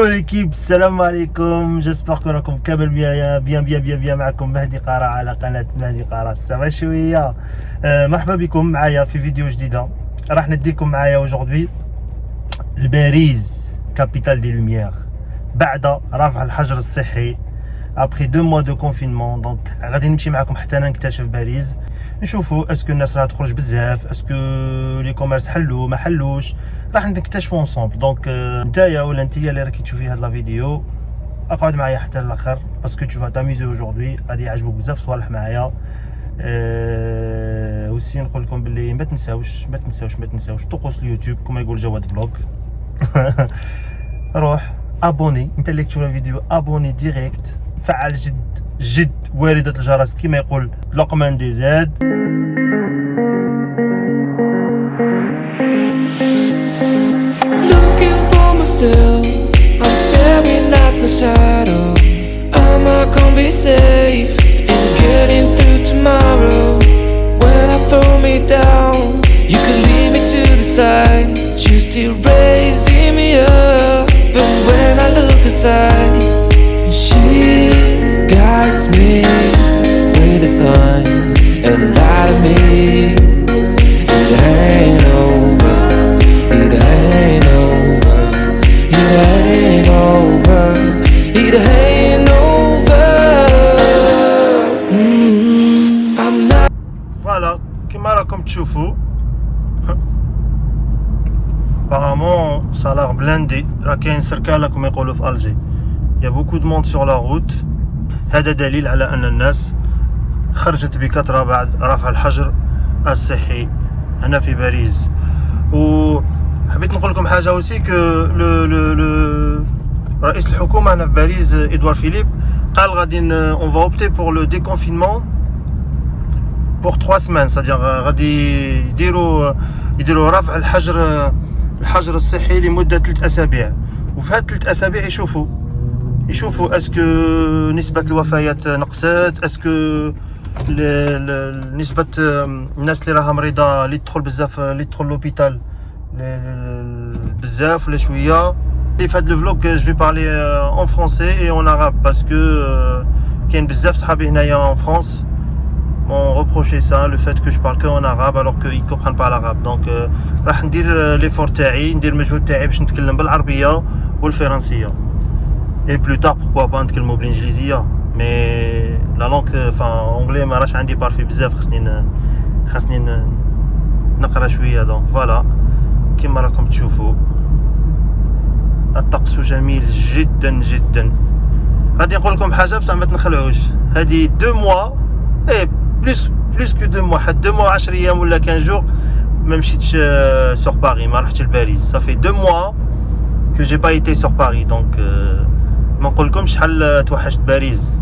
l'équipe, salam alaikum, j'espère que راكم كامل bien معكم مهدي قارة على قناة مهدي قارة. سافا شوية. مرحبا بكم معايا في فيديو جديدة. راح نديكم معايا aujourd'hui لباريس كابيتال دي لوميير بعد رفع الحجر الصحي après 2 mois de confinement. دونك غادي نمشي معكم حتى انا نكتشف باريس، نشوفوا اسكو الناس راح تخرج بزاف، اسكو لي كوميرس حلوا ما حلوش، راح نكتشفوا انصومبل. دونك نتايا ولا نتيا اللي راكي تشوفي هاد لا فيديو اقعد معايا حتى الاخر باسكو تو فا تاميزي اجوردي، غادي يعجبوك بزاف صوالح معايا. وسي نقول لكم باللي ما تنساوش طقوس اليوتيوب كما يقول جواد فلوق. روح ابوني انت اللي تشوف الفيديو، ابوني ديريكت، فعل جد واردة الجرس كما يقول لقمان دي زاد. Looking for myself, I'm staring at my shadow. Am I gonna be safe in getting through tomorrow? When I throw me down, you could lead me to the side. You still raising me up, but when I look aside, she guides me with a sign and light of me. It ain't over, it ain't over, it ain't over, it ain't over. I'm not. فوالا كما راكم تشوفوا apparemment صالار بلاندي، راه كاين سركالة كما يقولوا في الجي، يا بوكو دو موند سور لا روت. هذا دليل على ان الناس خرجت بكثرة بعد رفع الحجر الصحي هنا في باريس. وحبيت نقول لكم حاجة اوسي كو رئيس الحكومة هنا في باريس إدوار فيليب قال غادي اون فا اوبتي بور لو ديكونفينمون بور 3 سمان، سادير غادي يديروا رفع الحجر الصحي لمدة 3 أسابيع. وفي هاد 3 أسابيع يشوفوا اسكو نسبة الوفيات نقصت، اسكو نسبة الناس اللي راها مريضة اللي تدخل بزاف، اللي تدخل لوبيتال بزاف ولا شوية. في هاد الفلوق جو في بارلي اون فرونسي اي اون عرب باسكو كاين بزاف صحابي هنايا اون فرانس m'ont reproché ça, le fait que je parle que en arabe alors qu'ils comprennent pas l'arabe. Donc راح ندير l'effort تاعي، ندير المجهود تاعي باش نتكلم بالعربية والفرنسية. Et plus tard pourquoi pas نتكلموا بالانجليزية، mais la langue enfin anglais ما راش عندي بارفي بزاف، خاصني نقرا شوية. دونك فوالا كيما راكم تشوفوا الطقس جميل جدا جدا. غادي نقول لكم حاجة بصح ما تنخلعوش، هذه 2 mois اي بلوس كو 2 mois، حد 2 mois 10 ايام ولا 15 جور ما مشيتش سور باري، ما رحتش لباريس. صافي 2 mois que j'ai pas été sur Paris. donc ما نقول لكم شحال توحشت باريس،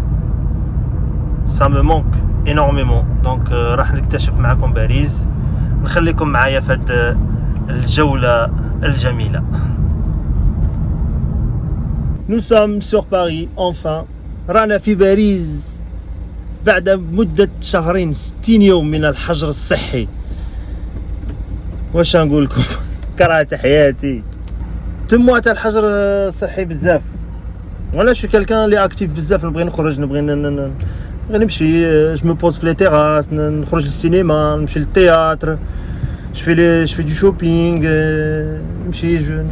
ça me manque énormément. donc راح نكتشف معكم باريس، نخليكم معايا في هاد الجولة الجميلة. Nous sommes sur Paris enfin، رانا في باريس بعد مدة 2 شهر 60 يوم من الحجر الصحي. واش نقول لكم كرهت حياتي. تما تاع الحجر الصحي بزاف، وانا شو كالكان اللي اكتيف بزاف، نبغي نخرج، نبغي نمشي، جو مو بوز في لي تيراس، نخرج للسينما، نمشي للتياتر، جو في دو شوبينغ، نمشي جو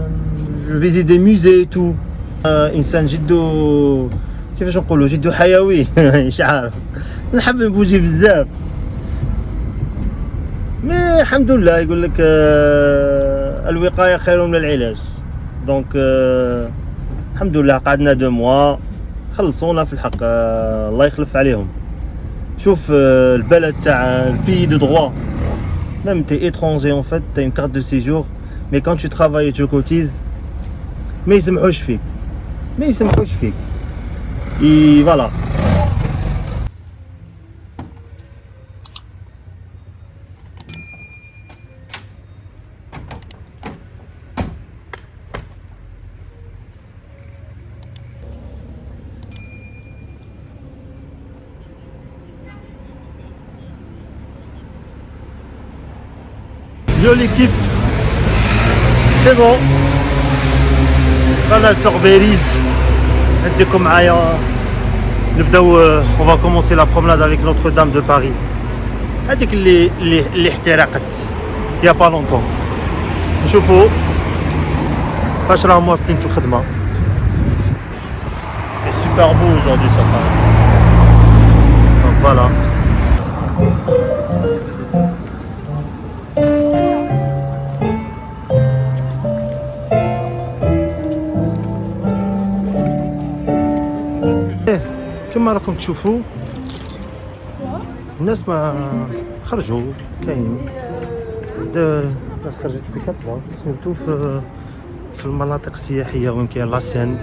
فيزيت دي موزي تو. انسان جدو كيفاش نقولوا جدو حيوي مش عارف، نحب نبوجي بزاف. مي الحمد لله يقول لك الوقاية خير من العلاج. دونك الحمد لله قعدنا 2 mois خلصونا في الحق، الله يخلف عليهم. شوف البلد تاع البي دو دروا، même t'es étranger en fait, t'as une carte de séjour, mais quand tu travailles et tu cotises ما يسمحوش فيك et voilà. Yo l'équipe, c'est bon. رانا سوغ باريس. نديكم معايا نبداو. on va commencer la promenade avec Notre-Dame de Paris. هذيك اللي احترقت يا با لونطون. نشوفوا فاش راهم واصلين في الخدمه. C'est super beau aujourd'hui ça Paris. Donc voilà. كما راكم تشوفوا الناس ما خرجوا كاين الناس خرجت بكثرة سورتو في المناطق السياحية وين كاين لاسين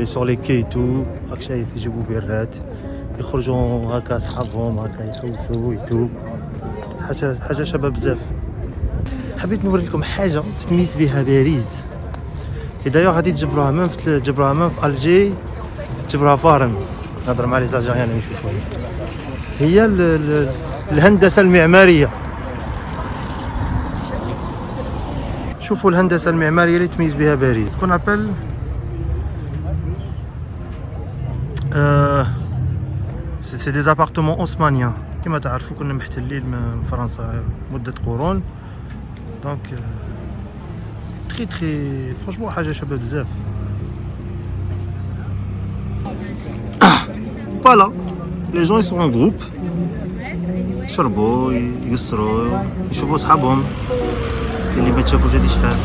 سور لي كي تو راك شايف يجيبوا بيرات يخرجوا هكا صحابهم هكا يحوسوا ويتو حاجة شابة بزاف. حبيت نوريكم حاجة تتميز بها باريس. دايوغ غادي تجبروها من في الجي تجبروها فارن. نهضر مع لي زالجيريان يشوفوا هي الهندسة المعمارية. شوفوا الهندسة المعمارية اللي تميز بها باريس. كون ابل سي دي زابارتمون اوسمانيان. كما تعرفوا كنا محتلين من فرنسا مدة قرون. دونك تري فرانشمون حاجة شابة بزاف. فوالا لي جون يسون ان جروب يشربوا يقصروا يشوفوا صحابهم. كاين اللي ما تشافوش هادي شحال.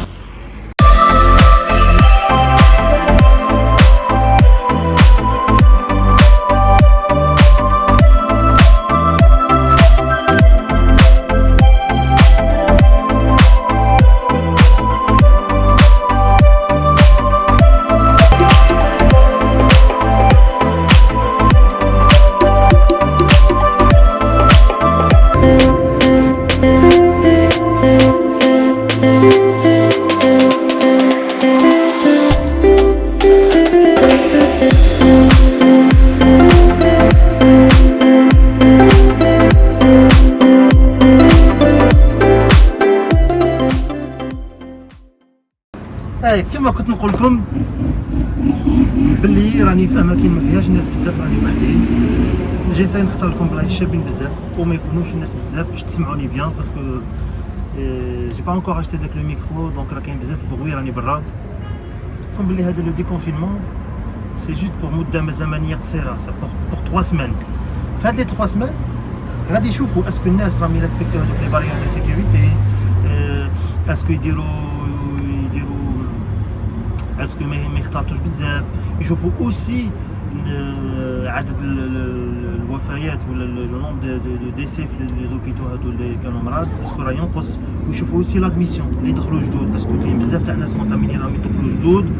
كما كنت نقول لكم باللي راني في اماكن ما فيهاش الناس بزاف، راني وحدي. جيساي نختار لكم بلايص شابين بزاف وما يكونوش الناس بزاف باش تسمعوني بيان، باسكو جي با انكور اشتي داك لو ميكرو دونك راه كاين بزاف بغوي راني برا. كون باللي هذا لو ديكونفينمون سي جوست بور مده زمنيه قصيره، سي بور 3 سمان. في هاد لي 3 سمان غادي يشوفوا اسكو الناس راهم يريسبكتيو هذوك لي باريير دو سيكوريتي، اسكو يديروا اسكو ما يختلطوش بزاف، يشوفوا اوسي عدد الوفيات ولا لو نومبر دو ديسي في لي زوبيتو هادو اللي كانوا مرض اسكو راه ينقص، ويشوفوا اوسي لادميسيون اللي يدخلوا جدود، اسكو كاين بزاف تاع ناس كونتاميني راهم يدخلوا جدود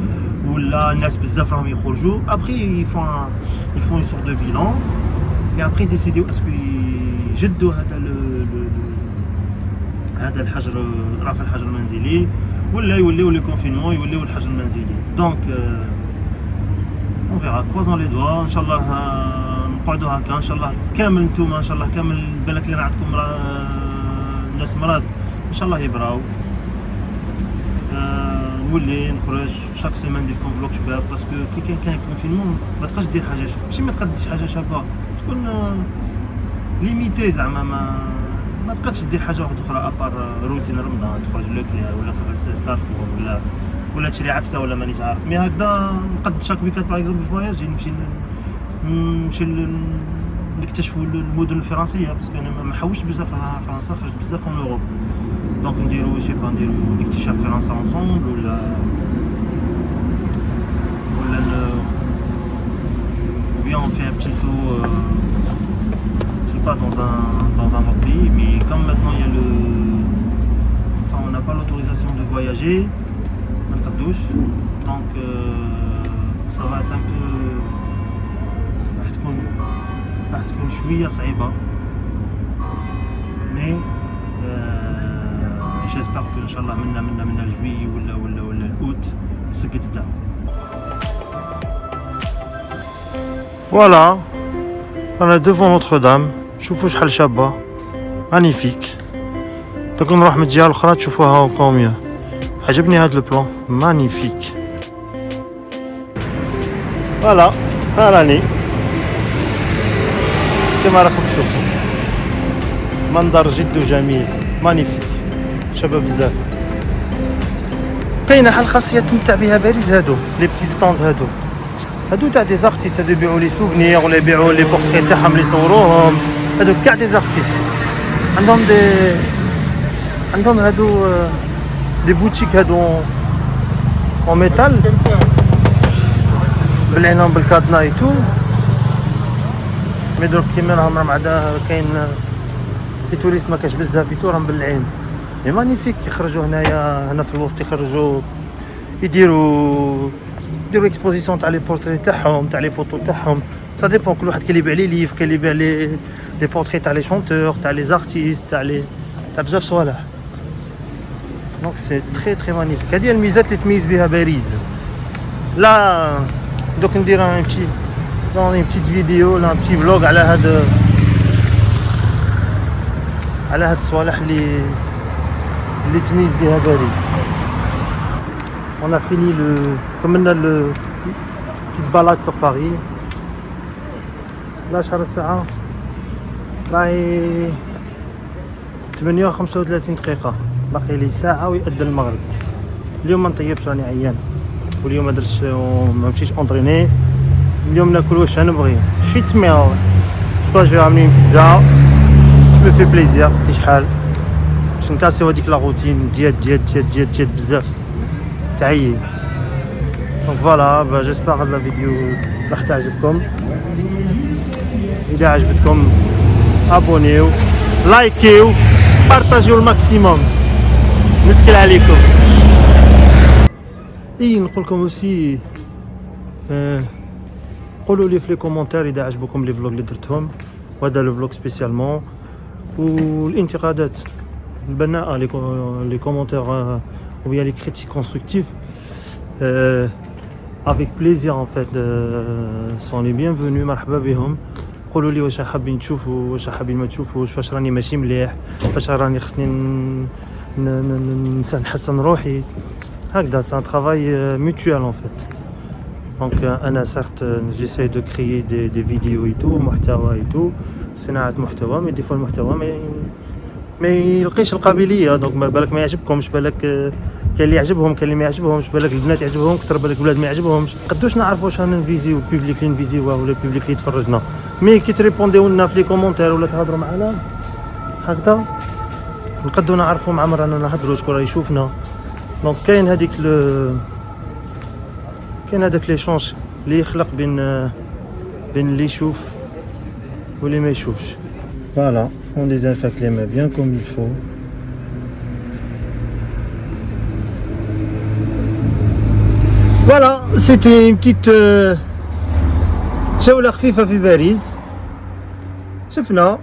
ولا الناس بزاف راهم يخرجوا. ابخي يفون اون سور دو بيلون اي ابخي ديسيديو اسكو يجدوا هذا الحجر، رفع الحجر المنزلي، ولا يوليو لي كونفينمون يوليو الحجر المنزلي. دونك اون فيغا كوازون لي دوا. ان شاء الله نقعدوا هكا، ان شاء الله كامل نتوما، ان شاء الله كامل بالك اللي عندكم ناس مرض ان شاء الله يبراو. نولي نخرج شاك سيمان ندير لكم فلوق شباب، باسكو كي كاين كونفينمون ما تبقاش دير حاجه ماشي ما تقدش حاجه شابه، تكون ليميتي زعما ما تقدش دير حاجه واحده اخرى ابار روتين رمضان، تخرج لوكلير ولا تروح لكارفور ولا تشري عفسه ولا مانيش عارف. مي هكذا نقد شاك ويكاند باغ اكزومبل فواياج نمشي نكتشفوا المدن الفرنسيه، باسكو انا ما حوشتش بزاف على فرنسا، خرجت بزاف في اوروب. دونك نديرو شي با نديرو اكتشاف فرنسا اونصومبل ولا bien on fait un petit saut pas dans un autre pays, mais comme maintenant il y a on n'a pas l'autorisation de voyager, donc ça va être un peu راح تكون شوية صعيبة، mais j'espère que ان شاء الله من الجوي ولا الاوت تسقط الدعوة. فوالا انا ديفون نوتردام، شوفوا شحال شابه مانيفيك. دوك نروح من الجهه الاخرى تشوفوها كوميا. عجبني هذا البلان مانيفيك. فوالا ها راني كما راكم تشوفوا منظر جد جميل مانيفيك شباب بزاف. كاينه حال خاصيه تمتع بها باريس هادو لي بتي ستاند هادو تاع دي زارتيست هادو يبيعوا لي سوفنير ولا يبيعوا لي بورتري تاعهم اللي يصوروهم هادو كاع دي زارتيست عندهم هادو دي بوتيك هادو اون ميتال بلعناهم بالكادنا ايتو مي دروك كيما راهم عاد كاين في تونس ما كاش بزاف في راهم بالعين مي مانيفيك. يخرجوا هنا في الوسط يخرجوا يديروا اكسبوزيسيون تاع لي بورتري تاعهم تاع لي فوتو تاعهم سا ديبون. كل واحد كاين اللي يبيع لي ليف كاين اللي يبيع لي بورتري تاع لي شونتور تاع لي زارتيست تاع بزاف صوالح. دونك سي تري تري مانيفيك. هذه الميزات اللي تميز بها باريس. لا دوك ندير ان بتيت فيديو ولا ان بتي فلوغ على هاد الصوالح اللي تميز بها باريس. On a fini كملنا petite balade sur Paris. لا شهر الساعة راهي 8:35 دقيقة باقي لي ساعة ويأذن المغرب. اليوم ما نطيبش راني عيان واليوم ما درتش ما مشيتش اونطريني. اليوم ناكل واش نبغي شيت ميل شكون جاي عاملين بيتزا مي في بليزير دي شحال باش نكاسيو هذيك لا روتين ديال بزاف تعيي. دونك فوالا جيسبر هاد لا فيديو راح تعجبكم. اذا عجبتكم ابونيو لايكيو بارطاجيو الماكسيموم. نتكل عليكم. نقول لكم اوسي قولوا لي في لي كومونتير اذا عجبكم لي فلوغ اللي درتهم وهذا لو فلوغ سبيسيالمون. والانتقادات البناءة لي كومونتير ou bien les critiques constructives avec plaisir en fait sont les bienvenus. مرحبا بهم. قولوا لي واش حابين تشوفوا واش حابين ما تشوفوش فاش راني ماشي مليح فاش راني خصني نحسن روحي هكذا. سي ان ترافاي mutuel en fait. دونك انا certes j'essaie de créer des vidéos et tout محتوى et tout صناعة محتوى مي دي فوا المحتوى ما يلقيش القابليه. دونك ما بالك ما يعجبكمش بالك كاين اللي يعجبهم كاين اللي ما يعجبهمش بالك البنات يعجبهم كثر بالك الولاد ما يعجبهمش. قدوش نعرفوا واش رانا نفيزيو البوبليك اللي نفيزيوه ولا البوبليك اللي يتفرجنا. مي كي تريبونديو لنا في لي كومونتير ولا تهضروا معنا هكذا نقدروا نعرفوا مع رانا نهضروا شكون راه يشوفنا. دونك كاين هذيك كاين هذاك لي شونس اللي يخلق بين اللي يشوف واللي ما يشوفش. Voilà, on désinfecte les mains bien comme il faut. Voilà, c'était une petite جولة خفيفة في باريس. شفنا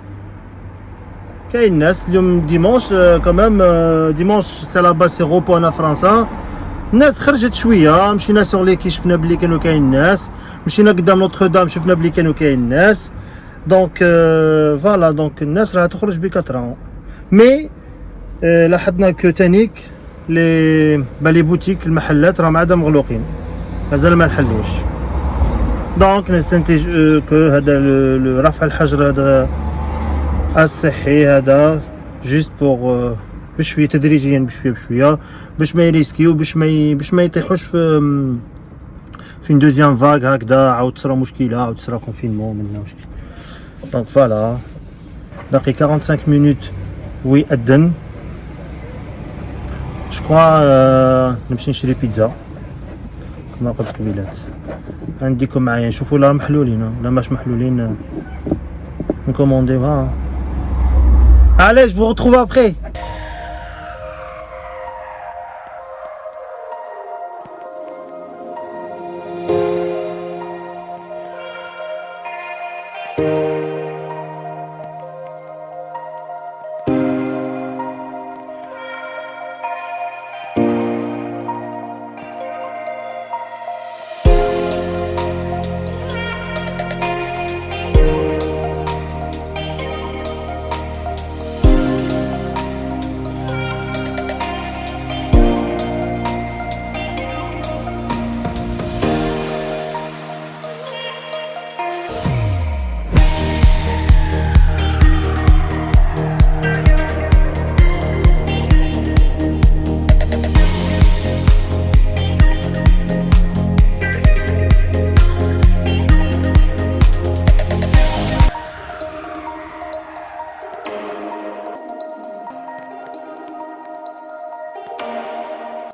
كاين ناس اليوم ديمونش كمام ديمونش سي لا باس سي روبو انا فرنسا. الناس خرجت شوية مشينا سور لي كي شفنا بلي كانوا كاين ناس مشينا قدام نوتر دام شفنا بلي كانوا كاين ناس. دونك فوالا دونك الناس راها تخرج بكثرة مي لاحظنا كو تانيك لي بوتيك المحلات راهم عاد مغلوقين مازال ما نحلوش. دونك نستنتج كو هذا رفع الحجر هذا الصحي هذا جوست بوغ بشويه تدريجيا بشويه باش ما يريسكيو باش ما يطيحوش في دوزيام فاغ هكذا عاود تصرا مشكله عاود تصرا كونفينمون منا مشكل. دونك فوالا باقي 45 مينوت ويأذن. جو نمشي نشري بيتزا كما قلت قبيلات. عندكم معايا نشوفوا لا محلولين لا ماش محلولين نكومونديوها. Allez, je vous retrouve après.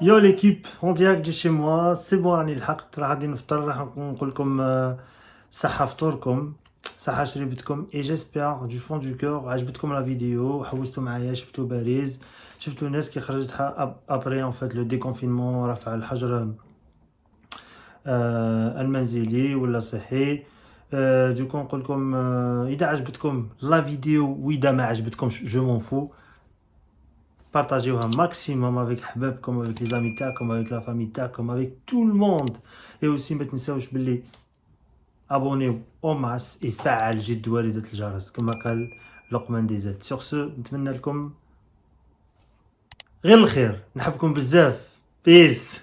Yo l'équipe, en direct de chez moi, c'est bon راني لحقت راه غادي نفطر راح نقول لكم صحة فطوركم صحة شريبتكم et j'espère du fond du cœur عجبتكم لا فيديو حوستوا معايا شفتوا باريس شفتوا ناس كي خرجت ابري ان فيت لو ديكونفينمون رفع الحجر المنزلي ولا صحي دوكو نقول لكم اذا عجبتكم لا فيديو واذا ما عجبتكمش جو مون فو partagez-vous un maximum avec حبابكم avec les amis تاعكم avec la famille تاعكم avec tout le monde et aussi ما تنساوش باللي abonnez-vous au max et فعل جد والدة الجرس كما قال لقمان دي زاد sur ce نتمنى لكم غير الخير نحبكم بزاف بيس